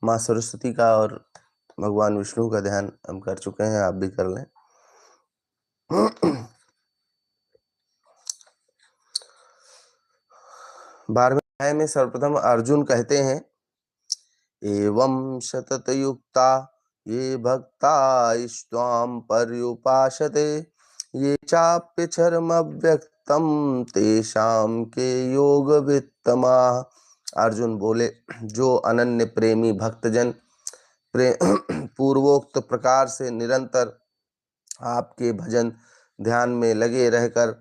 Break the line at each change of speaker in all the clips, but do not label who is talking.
माँ सरस्वती का और भगवान विष्णु का ध्यान हम कर चुके हैं, आप भी कर लें। 12वें अध्याय में सर्वप्रथम अर्जुन कहते हैं, एवं सतत युक्ता ये भक्ता इष्टाम पर्युपासते ये चाप्यचरम व्यक्तम तेषाम के योग वित्तमा। अर्जुन बोले, जो अनन्य प्रेमी भक्तजन पूर्वोक्त प्रकार से निरंतर आपके भजन ध्यान में लगे रहकर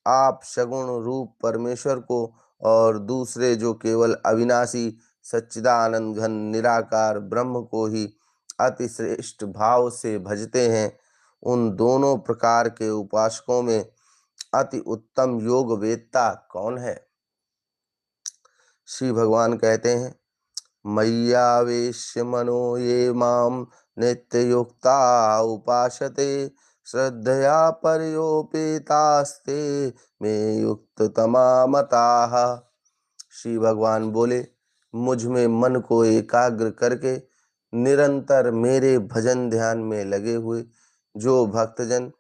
आप सगुण रूप परमेश्वर को और दूसरे जो केवल अविनाशी सच्चिदानंद घन निराकार ब्रह्म को ही अति श्रेष्ठ भाव से भजते हैं, उन दोनों प्रकार के उपासकों में अति उत्तम योग वेत्ता कौन है? श्री भगवान कहते हैं, मय्यावेश्य मनो ये माम नित्ययुक्ता उपासते श्रद्धया पर्योपेतास्ते में युक्त तमामताः। श्री भगवान बोले, मुझ में मन को एकाग्र करके निरंतर मेरे भजन ध्यान में लगे हुए जो भक्तजन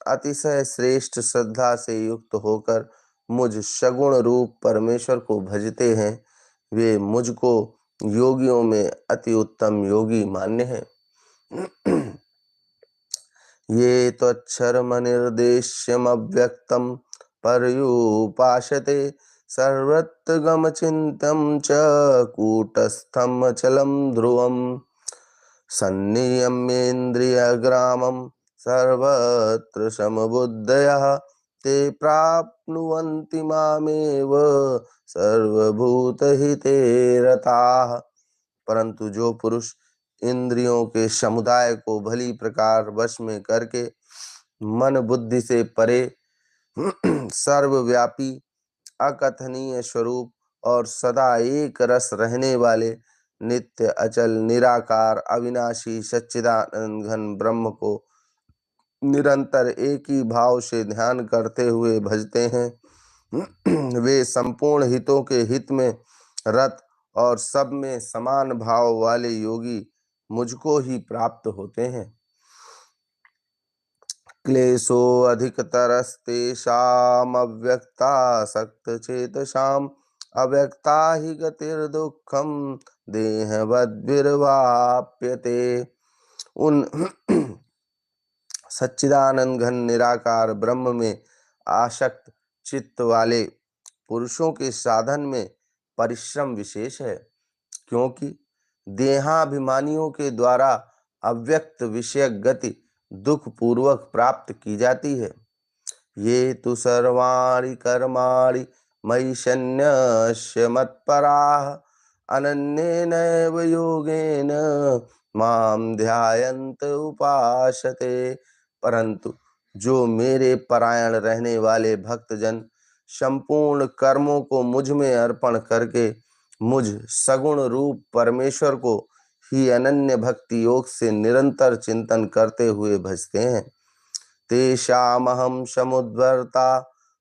अतिशय श्रेष्ठ श्रद्धा से युक्त होकर मुझ सगुण रूप परमेश्वर को भजते हैं, वे मुझको योगियों में अति उत्तम योगी मान्य हैं। ये त्वच्छर्म निर्देश्यम अव्यक्तम पर्युपासते सर्वत्र गम चिंतम च कूटस्थम अचलम ध्रुवम सन्नियम्येन्द्रियग्रामं सर्वत्र समबुद्धयः ते प्राप्नुवन्ति मामेव सर्वभूतहिते रताः। परंतु जो पुरुष इंद्रियों के समुदाय को भली प्रकार वश में करके मन बुद्धि से परे सर्वव्यापी अकथनीय स्वरूप और सदा एक रस रहने वाले नित्य अचल निराकार अविनाशी सच्चिदानंद घन ब्रह्म को निरंतर एक ही भाव से ध्यान करते हुए भजते हैं, वे संपूर्ण हितों के हित में रत और सब में समान भाव वाले योगी मुझको ही प्राप्त होते हैं। क्लेशो अधिकतरस्तेषाम् अव्यक्तासक्त चेतसाम् अव्यक्ता हि गतिर्दुःखम देहवद्भिर्वाप्यते। उन सच्चिदानंद घन निराकार ब्रह्म में आसक्त चित्त वाले पुरुषों के साधन में परिश्रम विशेष है, क्योंकि देहाभिमानियों के द्वारा अव्यक्त विषयक गति दुख पूर्वक प्राप्त की जाती है। ये तु सर्वाणि कर्माणि मयि सन्न्यस्य मत्पराः अनन्येनैव योगेन माम ध्यायन्त उपासते। परंतु जो मेरे परायण रहने वाले भक्तजन संपूर्ण कर्मों को मुझ में अर्पण करके मुझ सगुण रूप परमेश्वर को ही अनन्य भक्ति योग से निरंतर चिंतन करते हुए भजते हैं, तेषामहं समुद्धर्ता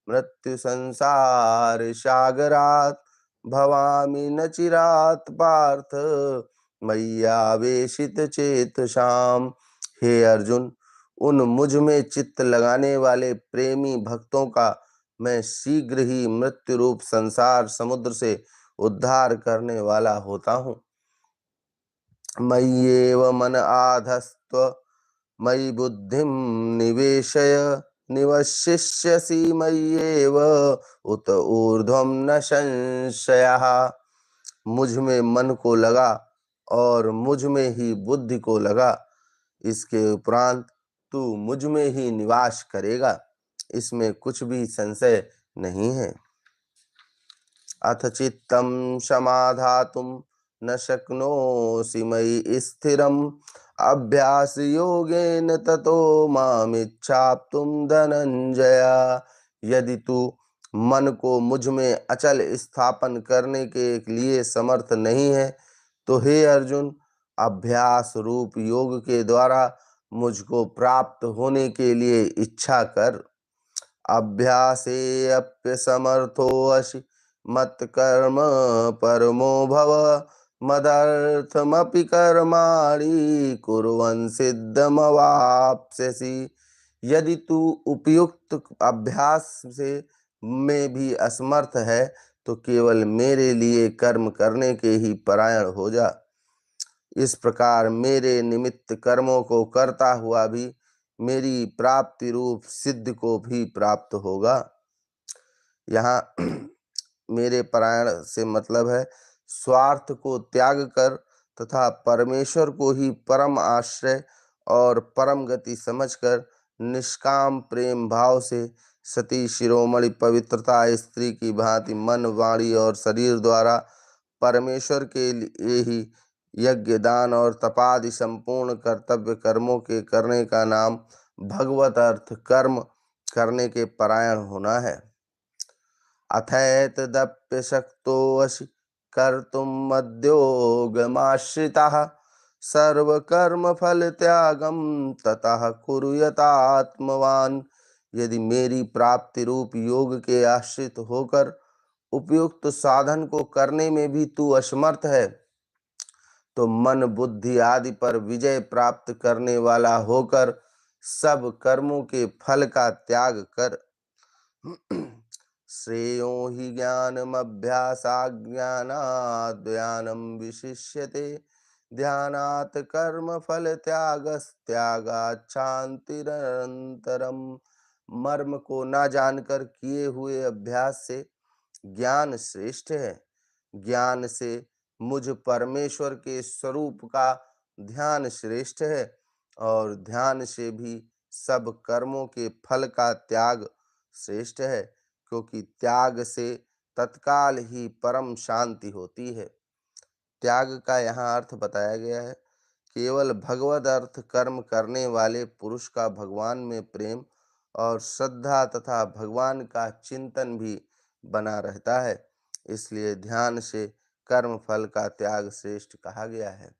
मृत्यु संसार सागरात् भवामि न चिरात् पार्थ मय्यावेशित चेतसाम्। हे अर्जुन, उन मुझ में चित्त लगाने वाले प्रेमी भक्तों का मैं शीघ्र ही मृत्यु रूप संसार समुद्र से उद्धार करने वाला होता हूँ। मय्येव मन आधस्त्व मयि बुद्धिं निवेशय निवशिष्यसि मय्येव उत ऊर्ध्वं न संशयः। मुझ में मन को लगा और मुझ में ही बुद्धि को लगा, इसके उपरांत तू मुझ में ही निवास करेगा, इसमें कुछ भी संशय नहीं है। अथ चित्तं समाधातुं न शक्नोषि मयि स्थिरम् अभ्यास योगेन ततो मामिच्छाप्तुं धनंजय। यदि तू मन को मुझ में अचल स्थापन करने के लिए समर्थ नहीं है तो हे अर्जुन, अभ्यास रूप योग के द्वारा मुझको प्राप्त होने के लिए इच्छा कर। अभ्यासे अप्यसमर्थोऽसि मत्कर्म परमो भव मदर्थमपि कर्माणि कुर्वन् सिद्धमवाप्स्यसि। यदि तू उपयुक्त अभ्यास से में भी असमर्थ है तो केवल मेरे लिए कर्म करने के ही परायण हो जा। इस प्रकार मेरे निमित्त कर्मों को करता हुआ भी मेरी प्राप्ति रूप सिद्ध को भी प्राप्त होगा। यहाँ मेरे परायण से मतलब है स्वार्थ को त्याग कर तथा परमेश्वर को ही परम आश्रय और परम गति समझकर निष्काम प्रेम भाव से सती शिरोमणि पवित्रता स्त्री की भांति मन वाणी और शरीर द्वारा परमेश्वर के लिए ही यज्ञ दान और तपादि संपूर्ण कर्तव्य कर्मों के करने का नाम भगवत अर्थ कर्म करने के परायण होना है। अथैतदप्यशक्तोऽसि कर्तुं मद्योगमाश्रितः सर्वकर्मफलत्यागं ततः कुरु यतात्मवान्। यदि मेरी प्राप्ति रूप योग के आश्रित होकर उपयुक्त साधन को करने में भी तू असमर्थ है तो मन बुद्धि आदि पर विजय प्राप्त करने वाला होकर सब कर्मों के फल का त्याग कर। श्रेयो हि ज्ञानमभ्यासात् ज्ञानात् ज्ञानं विशिष्यते ध्यानात् कर्म फल त्यागात् शान्तिरनन्तरम्। मर्म को ना जानकर किए हुए अभ्यास से ज्ञान श्रेष्ठ है। ज्ञान से मुझ परमेश्वर के स्वरूप का ध्यान श्रेष्ठ है और ध्यान से भी सब कर्मों के फल का त्याग श्रेष्ठ है, क्योंकि त्याग से तत्काल ही परम शांति होती है। त्याग का यहाँ अर्थ बताया गया है केवल भगवद अर्थ कर्म करने वाले पुरुष का भगवान में प्रेम और श्रद्धा तथा भगवान का चिंतन भी बना रहता है, इसलिए ध्यान से कर्म फल का त्याग श्रेष्ठ कहा गया है।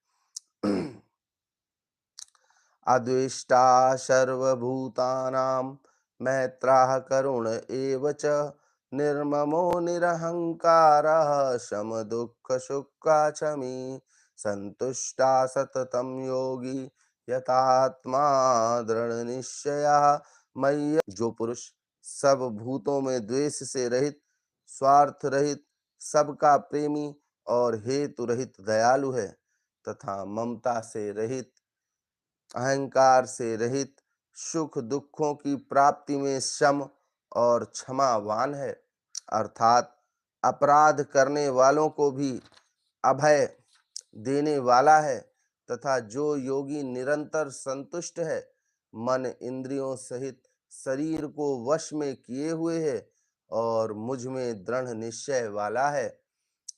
अद्वेष्टा सर्वभूतानां मैत्रः करुण एव च निर्ममो निरहंकारः समदुःखसुखक्षमी संतुष्टा सततं योगी यतात्मा दृढ़ निश्चयः मय्य। जो पुरुष सब भूतों में द्वेष से रहित, स्वार्थ रहित, सबका प्रेमी और हेतु रहित दयालु है तथा ममता से रहित, अहंकार से रहित, सुख दुखों की प्राप्ति में सम और क्षमावान है, अर्थात अपराध करने वालों को भी अभय देने वाला है तथा जो योगी निरंतर संतुष्ट है, मन इंद्रियों सहित शरीर को वश में किए हुए है और मुझ में दृढ़ निश्चय वाला है,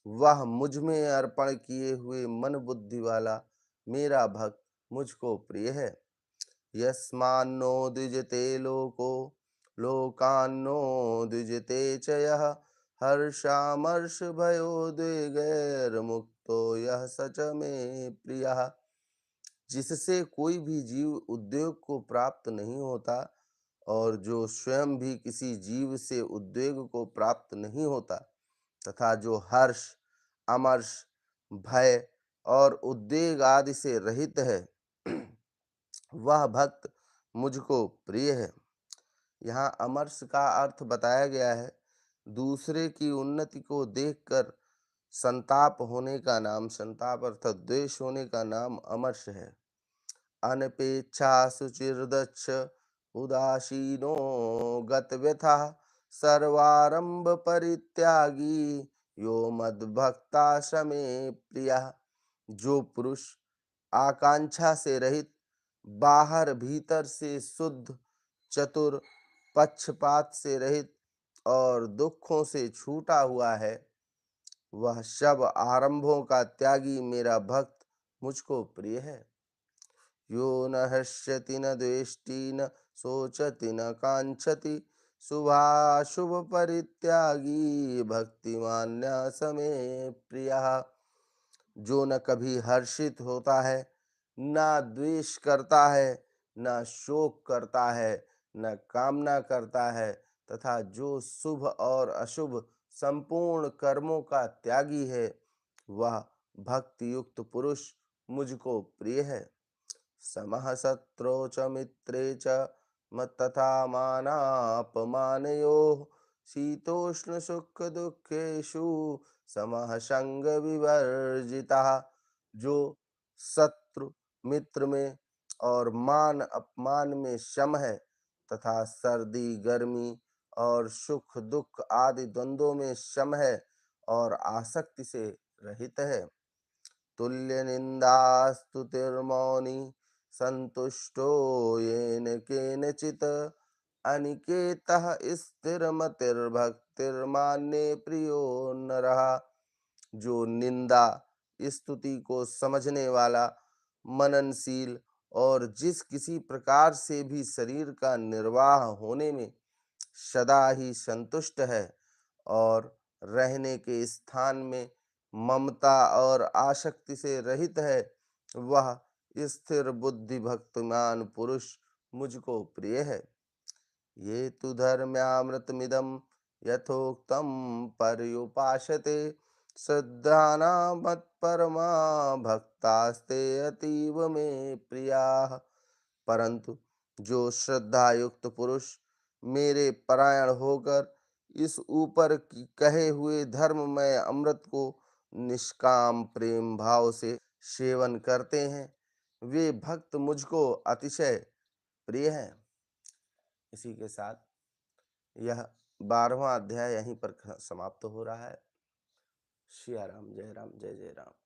वह मुझ में अर्पण किए हुए मन बुद्धि वाला मेरा भक्त मुझको प्रिय है। यस्मान्नो द्विजते लोको लोकान्नो द्विजते च यः हर्षामर्ष भयोद्वेगैर्मुक्तो यः स च मे प्रियः। जिससे कोई भी जीव उद्योग को प्राप्त नहीं होता और जो स्वयं भी किसी जीव से उद्वेग को प्राप्त नहीं होता तथा जो हर्ष अमर्ष भय और उद्वेग आदि से रहित है, वह भक्त मुझको प्रिय है। यहाँ अमर्ष का अर्थ बताया गया है दूसरे की उन्नति को देखकर संताप होने का नाम, संताप अर्थात द्वेष होने का नाम अमर्ष है। अनपेक्षा शुचिर्दक्ष उदासीनो गतव्यथा सर्वारंभ परित्यागी यो मद्भक्ता समे प्रियः। जो पुरुष आकांक्षा से रहित, बाहर भीतर से शुद्ध, चतुर, पक्षपात से रहित और दुखों से छूटा हुआ है, वह सब आरंभों का त्यागी मेरा भक्त मुझको प्रिय है। यो न हृष्यति न द्वेष्टि न शोचति न कांक्षति शुभाशुभ परित्यागी भक्तिमान्य समे प्रियः। जो न कभी हर्षित होता है, न द्वेष करता है, न शोक करता है, न कामना करता है तथा जो शुभ और अशुभ संपूर्ण कर्मों का त्यागी है, वह भक्ति युक्त पुरुष मुझको प्रिय है। समः शत्रौ च मित्रे च तथा मानापमानयोः शीतोष्ण सुख दुखेषु समः संग विवर्जितः। जो शत्रु मित्र में और मान अपमान में सम है तथा सर्दी गर्मी और सुख दुख आदि द्वंद्वों में सम है और आसक्ति से रहित है। तुल्य निंदास्तुतिर्मौनी संतुष्टो येन केनचित् अनिकेतः स्थिरमतिर्भक्तिर्मान्ये प्रियो नरः। जो निंदा स्तुति को समझने वाला, मननशील और जिस किसी प्रकार से भी शरीर का निर्वाह होने में सदा ही संतुष्ट है और रहने के स्थान में ममता और आसक्ति से रहित है, वह स्थिर बुद्धि भक्तिमान पुरुष मुझको प्रिय है। ये तु धर्म्यामृतमिदं यथोक्तं पर्युपासते श्रद्धाना मत्परमा भक्तास्ते अतीव मे प्रियाः। परंतु जो श्रद्धा युक्त पुरुष मेरे परायण होकर इस ऊपर की कहे हुए धर्ममय अमृत को निष्काम प्रेम भाव से सेवन करते हैं, वे भक्त मुझको अतिशय प्रिय हैं। इसी के साथ यह 12वां अध्याय यहीं पर समाप्त हो रहा है। सिया राम, जय जय राम।